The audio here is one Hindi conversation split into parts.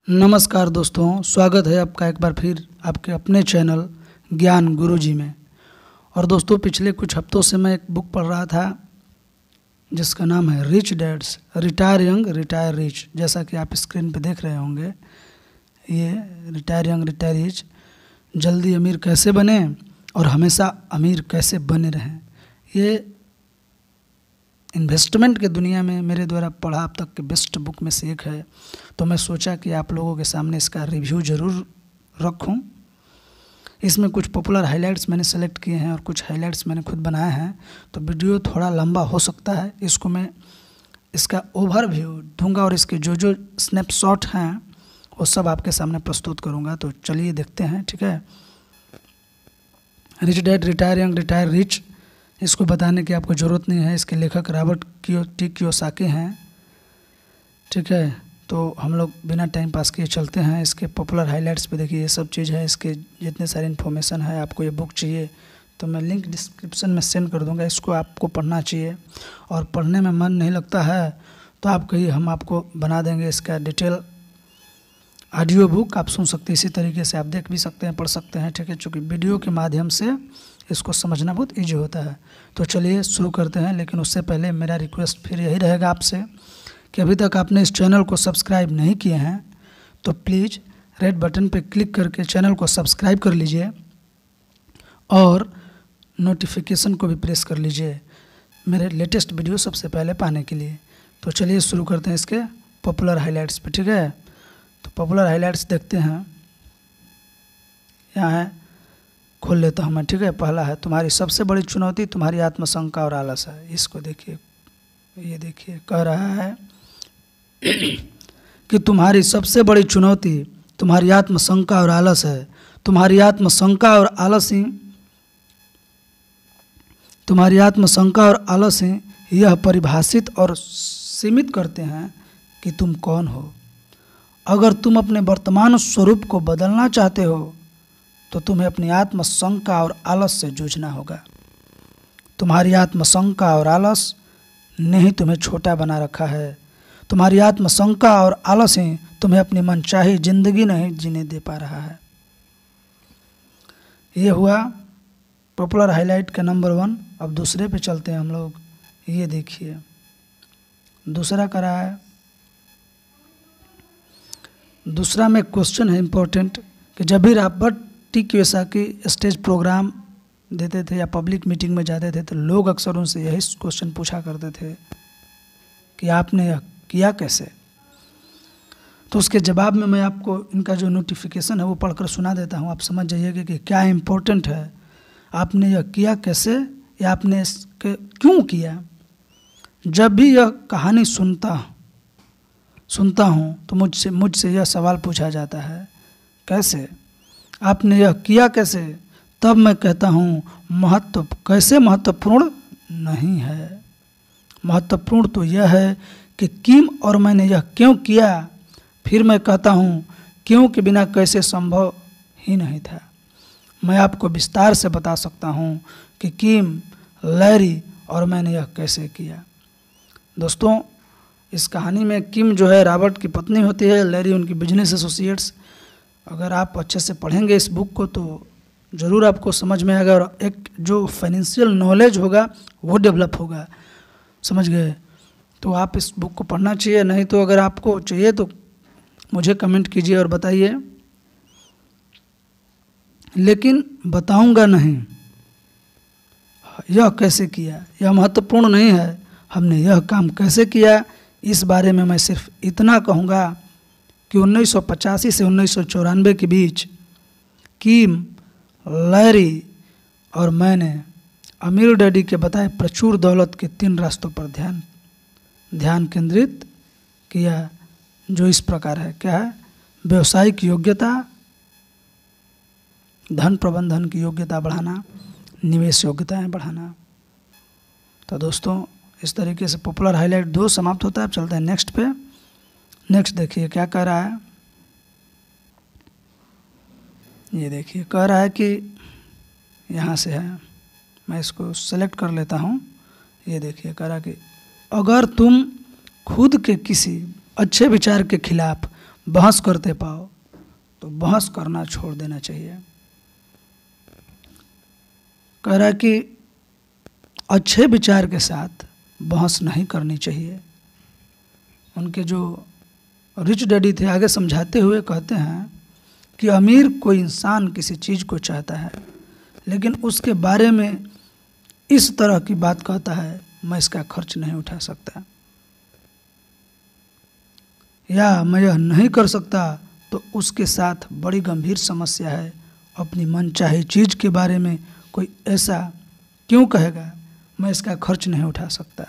नमस्कार दोस्तों, स्वागत है आपका एक बार फिर आपके अपने चैनल ज्ञान गुरुजी में। और दोस्तों, पिछले कुछ हफ्तों से मैं एक बुक पढ़ रहा था जिसका नाम है Rich Dad's Retire Young Retire Rich. जैसा कि आप स्क्रीन पे देख रहे होंगे, ये रिटायर यंग रिटायर रिच, जल्दी अमीर कैसे बने और हमेशा अमीर कैसे बने रहें। ये इन्वेस्टमेंट के दुनिया में मेरे द्वारा पढ़ा अब तक के बेस्ट बुक में से एक है। तो मैं सोचा कि आप लोगों के सामने इसका रिव्यू ज़रूर रखूं। इसमें कुछ पॉपुलर हाइलाइट्स मैंने सेलेक्ट किए हैं और कुछ हाइलाइट्स मैंने खुद बनाए हैं, तो वीडियो थोड़ा लंबा हो सकता है। इसको मैं इसका ओवरव्यू दूंगा और इसके जो जो स्नैपशॉट हैं वो सब आपके सामने प्रस्तुत करूंगा। तो चलिए देखते हैं, ठीक है। Rich dad retire Young Retire rich, इसको बताने की आपको ज़रूरत नहीं है। इसके लेखक रॉबर्ट कियोसाकी हैं, ठीक है। तो हम लोग बिना टाइम पास किए चलते हैं इसके पॉपुलर हाइलाइट्स पे। देखिए, ये सब चीज़ है, इसके जितने सारे इन्फॉर्मेशन है। आपको ये बुक चाहिए तो मैं लिंक डिस्क्रिप्शन में सेंड कर दूंगा। इसको आपको पढ़ना चाहिए, और पढ़ने में मन नहीं लगता है तो आप कहिए, हम आपको बना देंगे इसका डिटेल ऑडियो बुक। आप सुन सकते हैं, इसी तरीके से आप देख भी सकते हैं, पढ़ सकते हैं, ठीक है। चूँकि वीडियो के माध्यम से इसको समझना बहुत ईजी होता है। तो चलिए शुरू करते हैं। लेकिन उससे पहले मेरा रिक्वेस्ट फिर यही रहेगा आपसे कि अभी तक आपने इस चैनल को सब्सक्राइब नहीं किए हैं तो प्लीज़ रेड बटन पर क्लिक करके चैनल को सब्सक्राइब कर लीजिए और नोटिफिकेशन को भी प्रेस कर लीजिए मेरे लेटेस्ट वीडियो सबसे पहले पाने के लिए। तो चलिए शुरू करते हैं इसके पॉपुलर हाइलाइट्स पे, ठीक है। तो पॉपुलर हाइलाइट्स देखते हैं, यहाँ है, खोल लेता हूँ मैं, ठीक है। पहला है, तुम्हारी सबसे बड़ी चुनौती तुम्हारी आत्मशंका और आलस है। इसको देखिए, ये देखिए, कह रहा है कि तुम्हारी सबसे बड़ी चुनौती तुम्हारी आत्मशंका और आलस है। तुम्हारी आत्मशंका और आलस ही यह परिभाषित और सीमित करते हैं कि तुम कौन हो। अगर तुम अपने वर्तमान स्वरूप को बदलना चाहते हो तो तुम्हें अपनी आत्मशंका और आलस से जूझना होगा। तुम्हारी आत्मशंका और आलस ने ही तुम्हें छोटा बना रखा है। तुम्हारी आत्मशंका और आलस ही तुम्हें अपनी मनचाही जिंदगी नहीं जीने दे पा रहा है। ये हुआ पॉपुलर हाइलाइट का नंबर 1। अब दूसरे पे चलते हैं हम लोग। ये देखिए, दूसरा करा है, दूसरा में क्वेश्चन है इम्पोर्टेंट कि जब भी रॉबर्ट कियोसाकी स्टेज प्रोग्राम देते थे या पब्लिक मीटिंग में जाते थे तो लोग अक्सर उनसे यही क्वेश्चन पूछा करते थे कि आपने यह किया कैसे। तो उसके जवाब में मैं आपको इनका जो नोटिफिकेशन है वो पढ़कर सुना देता हूँ। आप समझ जाइएगा कि क्या इम्पोर्टेंट है। आपने यह किया कैसे या आपने इसके क्यों किया। जब भी यह कहानी सुनता हूँ तो मुझसे यह सवाल पूछा जाता है, कैसे, आपने यह किया कैसे। तब मैं कहता हूँ कैसे महत्वपूर्ण नहीं है। महत्वपूर्ण तो यह है कि किम और मैंने यह क्यों किया। फिर मैं कहता हूँ क्यों के बिना कैसे संभव ही नहीं था। मैं आपको विस्तार से बता सकता हूँ कि किम, लैरी और मैंने यह कैसे किया। दोस्तों, इस कहानी में किम जो है रॉबर्ट की पत्नी होती है, लैरी उनकी बिजनेस एसोसिएट्स। अगर आप अच्छे से पढ़ेंगे इस बुक को तो ज़रूर आपको समझ में आएगा और एक जो फाइनेंशियल नॉलेज होगा वो डेवलप होगा, समझ गए। तो आप इस बुक को पढ़ना चाहिए। नहीं तो अगर आपको चाहिए तो मुझे कमेंट कीजिए और बताइए, लेकिन बताऊंगा नहीं यह कैसे किया। यह महत्वपूर्ण नहीं है हमने यह काम कैसे किया। इस बारे में मैं सिर्फ इतना कहूँगा कि 1985 से 1994 के बीच किम, लैरी और मैंने अमीर डैडी के बताए प्रचुर दौलत के 3 रास्तों पर ध्यान केंद्रित किया, जो इस प्रकार है। क्या है? व्यवसायिक योग्यता, धन प्रबंधन की योग्यता बढ़ाना, निवेश योग्यताएं बढ़ाना। तो दोस्तों, इस तरीके से पॉपुलर हाइलाइट 2 समाप्त होता है। अब चलते हैं नेक्स्ट पे। नेक्स्ट देखिए क्या कह रहा है। ये देखिए, कह रहा है कि यहाँ से है, मैं इसको सेलेक्ट कर लेता हूँ। ये देखिए, कह रहा है कि अगर तुम खुद के किसी अच्छे विचार के खिलाफ बहस करते पाओ तो बहस करना छोड़ देना चाहिए। कह रहा है कि अच्छे विचार के साथ बहस नहीं करनी चाहिए। उनके जो रिच डैडी थे आगे समझाते हुए कहते हैं कि अमीर कोई इंसान किसी चीज़ को चाहता है लेकिन उसके बारे में इस तरह की बात कहता है, मैं इसका खर्च नहीं उठा सकता या मैं यह नहीं कर सकता, तो उसके साथ बड़ी गंभीर समस्या है। अपनी मनचाही चीज़ के बारे में कोई ऐसा क्यों कहेगा, मैं इसका खर्च नहीं उठा सकता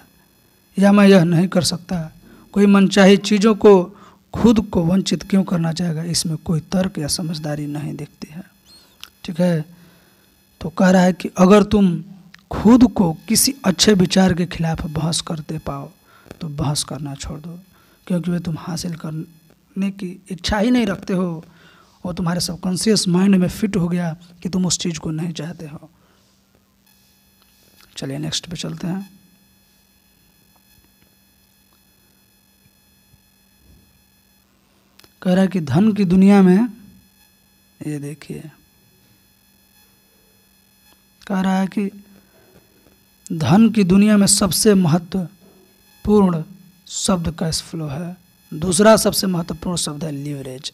या मैं यह नहीं कर सकता। कोई मनचाही चीज़ों को खुद को वंचित क्यों करना चाहेगा, इसमें कोई तर्क या समझदारी नहीं दिखती है। ठीक है, तो कह रहा है कि अगर तुम खुद को किसी अच्छे विचार के खिलाफ बहस करते पाओ तो बहस करना छोड़ दो, क्योंकि वे तुम हासिल करने की इच्छा ही नहीं रखते हो, वो तुम्हारे सबकॉन्शियस माइंड में फिट हो गया कि तुम उस चीज़ को नहीं चाहते हो। चलिए नेक्स्ट पे चलते हैं। कह रहा है कि धन की दुनिया में, ये देखिए कह रहा है कि धन की दुनिया में सबसे महत्वपूर्ण शब्द कैश फ्लो है। दूसरा सबसे महत्वपूर्ण शब्द है लीवरेज।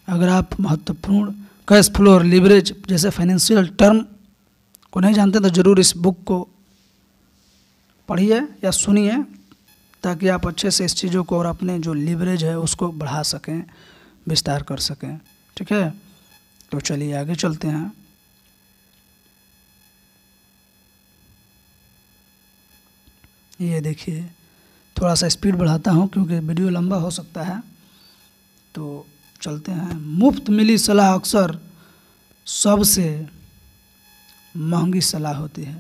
अगर आप महत्वपूर्ण कैश फ्लो और लीवरेज जैसे फाइनेंशियल टर्म को नहीं जानते तो ज़रूर इस बुक को पढ़िए या सुनिए, ताकि आप अच्छे से इस चीज़ों को और अपने जो लीवरेज है उसको बढ़ा सकें, विस्तार कर सकें। ठीक है, तो चलिए आगे चलते हैं। ये देखिए, थोड़ा सा स्पीड बढ़ाता हूँ क्योंकि वीडियो लंबा हो सकता है, तो चलते हैं। मुफ्त मिली सलाह अक्सर सबसे महंगी सलाह होती है।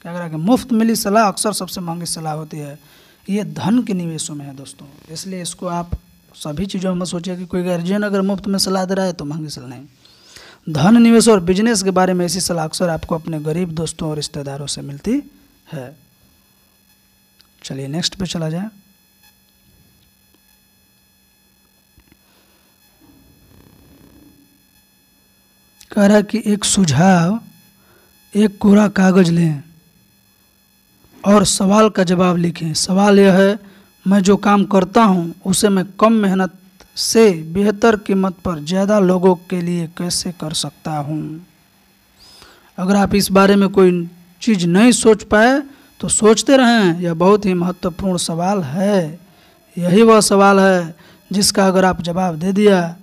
क्या कह रहा है कि मुफ्त मिली सलाह अक्सर सबसे महंगी सलाह होती है। ये धन के निवेशों में है दोस्तों, इसलिए इसको आप सभी चीज़ों में मत सोचिए कि कोई गार्जियन अगर मुफ्त में सलाह दे रहा है तो महंगी सलाह नहीं। धन निवेश और बिजनेस के बारे में ऐसी सलाह अक्सर आपको अपने गरीब दोस्तों और रिश्तेदारों से मिलती है। चलिए नेक्स्ट पे चला जाए। कह रहा है कि एक सुझाव, एक कोरा कागज लें और सवाल का जवाब लिखें। सवाल यह है, मैं जो काम करता हूँ उसे मैं कम मेहनत से बेहतर कीमत पर ज़्यादा लोगों के लिए कैसे कर सकता हूँ। अगर आप इस बारे में कोई चीज़ नहीं सोच पाए तो सोचते रहें, यह बहुत ही महत्वपूर्ण सवाल है। यही वह सवाल है जिसका अगर आप जवाब दे दिया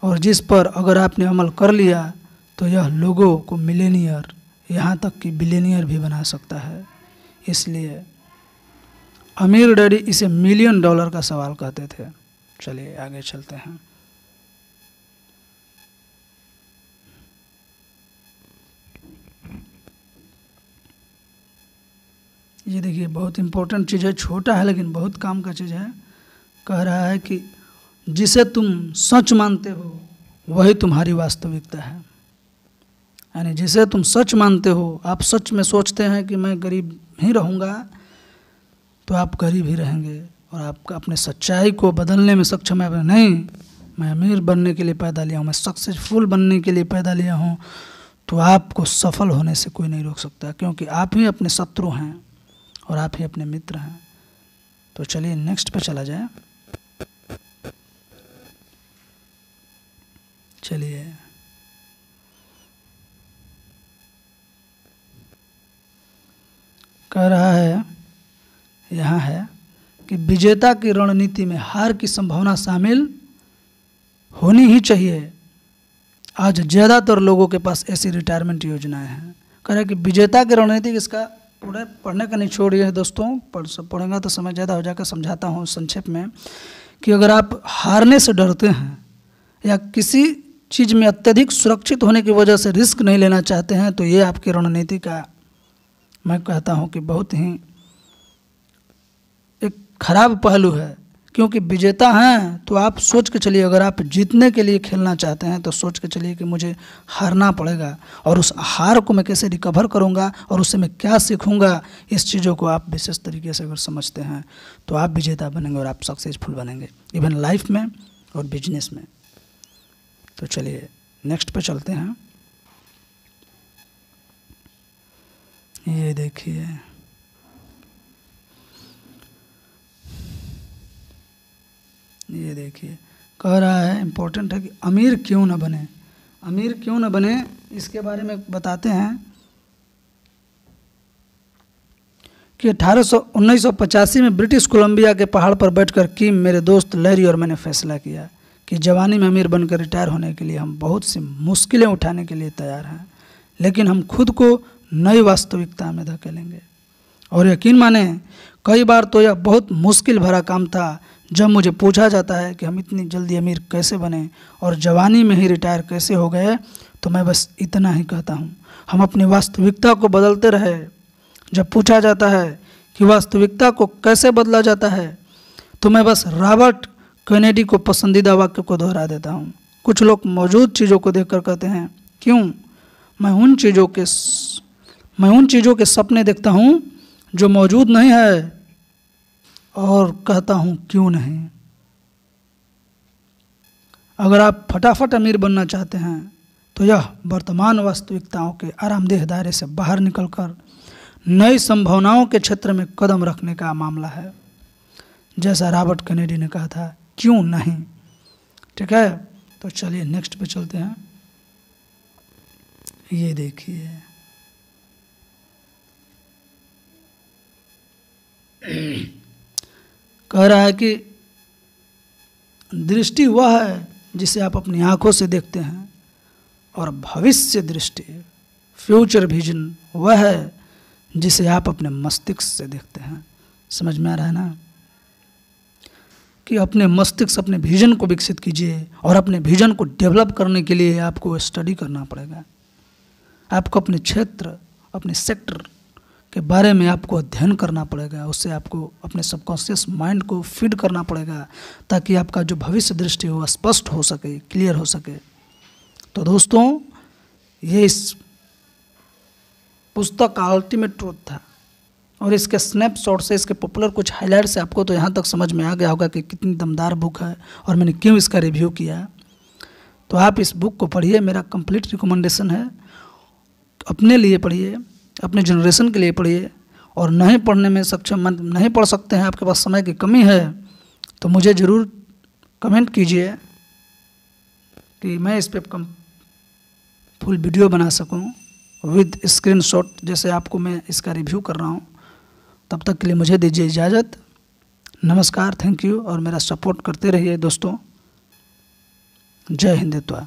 और जिस पर अगर आपने अमल कर लिया तो यह लोगों को मिलेनियर, यहाँ तक कि बिलियनियर भी बना सकता है। इसलिए अमीर डैडी इसे $1 मिलियन का सवाल कहते थे। चलिए आगे चलते हैं। ये देखिए, बहुत इम्पोर्टेंट चीज़ है, छोटा है लेकिन बहुत काम का चीज़ है। कह रहा है कि जिसे तुम सच मानते हो वही तुम्हारी वास्तविकता है। यानी जिसे तुम सच मानते हो, आप सच में सोचते हैं कि मैं गरीब ही रहूँगा तो आप गरीब ही रहेंगे, और आप अपने सच्चाई को बदलने में सक्षम है। नहीं, मैं अमीर बनने के लिए पैदा लिया हूँ, मैं सक्सेसफुल बनने के लिए पैदा लिया हूँ, तो आपको सफल होने से कोई नहीं रोक सकता, क्योंकि आप ही अपने शत्रु हैं और आप ही अपने मित्र हैं। तो चलिए नेक्स्ट पे चला जाए। चलिए कह रहा है, यहाँ है कि विजेता की रणनीति में हार की संभावना शामिल होनी ही चाहिए। आज ज़्यादातर लोगों के पास ऐसी रिटायरमेंट योजनाएं हैं। कह रहा है कि विजेता की रणनीति, इसका पूरे पढ़ने का निचोड़ ये है दोस्तों, पढ़ेंगे तो समय ज़्यादा हो जाकर, समझाता हूँ संक्षेप में, कि अगर आप हारने से डरते हैं या किसी चीज़ में अत्यधिक सुरक्षित होने की वजह से रिस्क नहीं लेना चाहते हैं तो ये आपकी रणनीति का मैं कहता हूँ कि बहुत ही एक खराब पहलू है। क्योंकि विजेता हैं तो आप सोच के चलिए, अगर आप जीतने के लिए खेलना चाहते हैं तो सोच के चलिए कि मुझे हारना पड़ेगा और उस हार को मैं कैसे रिकवर करूंगा और उससे मैं क्या सीखूंगा, इस चीज़ों को आप विशेष तरीके से अगर समझते हैं तो आप विजेता बनेंगे और आप सक्सेसफुल बनेंगे इवन लाइफ में और बिजनेस में। तो चलिए नेक्स्ट पे चलते हैं। ये देखिए, ये देखिए कह रहा है, इम्पोर्टेंट है कि अमीर क्यों न बने। अमीर क्यों न बने इसके बारे में बताते हैं कि 1985 में ब्रिटिश कोलंबिया के पहाड़ पर बैठकर किम, मेरे दोस्त लैरी और मैंने फैसला किया कि जवानी में अमीर बनकर रिटायर होने के लिए हम बहुत सी मुश्किलें उठाने के लिए तैयार हैं, लेकिन हम खुद को नई वास्तविकता में धकेलेंगे। और यकीन माने, कई बार तो यह बहुत मुश्किल भरा काम था जब मुझे पूछा जाता है कि हम इतनी जल्दी अमीर कैसे बने और जवानी में ही रिटायर कैसे हो गए, तो मैं बस इतना ही कहता हूँ, हम अपनी वास्तविकता को बदलते रहे। जब पूछा जाता है कि वास्तविकता को कैसे बदला जाता है, तो मैं बस रॉबर्ट कैनेडी को पसंदीदा वाक्य को दोहरा देता हूँ। कुछ लोग मौजूद चीज़ों को देखकर कहते हैं क्यों, मैं उन चीज़ों के सपने देखता हूँ जो मौजूद नहीं है और कहता हूँ क्यों नहीं। अगर आप फटाफट अमीर बनना चाहते हैं तो यह वर्तमान वास्तविकताओं के आरामदेह दायरे से बाहर निकलकर नई संभावनाओं के क्षेत्र में कदम रखने का मामला है। जैसा रॉबर्ट कैनेडी ने कहा था, क्यों नहीं। ठीक है, तो चलिए नेक्स्ट पे चलते हैं। ये देखिए, कह रहा है कि दृष्टि वह है जिसे आप अपनी आंखों से देखते हैं, और भविष्य दृष्टि, फ्यूचर विजन, वह है जिसे आप अपने मस्तिष्क से देखते हैं। समझ में आ रहा है ना, कि अपने मस्तिष्क, अपने विजन को विकसित कीजिए, और अपने विजन को डेवलप करने के लिए आपको स्टडी करना पड़ेगा। आपको अपने क्षेत्र, अपने सेक्टर के बारे में आपको अध्ययन करना पड़ेगा। उससे आपको अपने सबकॉन्शियस माइंड को फीड करना पड़ेगा, ताकि आपका जो भविष्य दृष्टि हो स्पष्ट हो सके, क्लियर हो सके। तो दोस्तों, ये इस पुस्तक का अल्टीमेट ट्रूथ था, और इसके स्नैपशॉट से, इसके पॉपुलर कुछ हाइलाइट से आपको तो यहाँ तक समझ में आ गया होगा कि कितनी दमदार बुक है और मैंने क्यों इसका रिव्यू किया। तो आप इस बुक को पढ़िए, मेरा कंप्लीट रिकमेंडेशन है। अपने लिए पढ़िए, अपने जनरेशन के लिए पढ़िए, और नहीं पढ़ने में सक्षम नहीं पढ़ सकते हैं, आपके पास समय की कमी है, तो मुझे ज़रूर कमेंट कीजिए कि मैं इस पर फुल वीडियो बना सकूं विद स्क्रीनशॉट, जैसे आपको मैं इसका रिव्यू कर रहा हूं। तब तक के लिए मुझे दीजिए इजाज़त। नमस्कार, थैंक यू, और मेरा सपोर्ट करते रहिए दोस्तों। जय हिंदुत्व।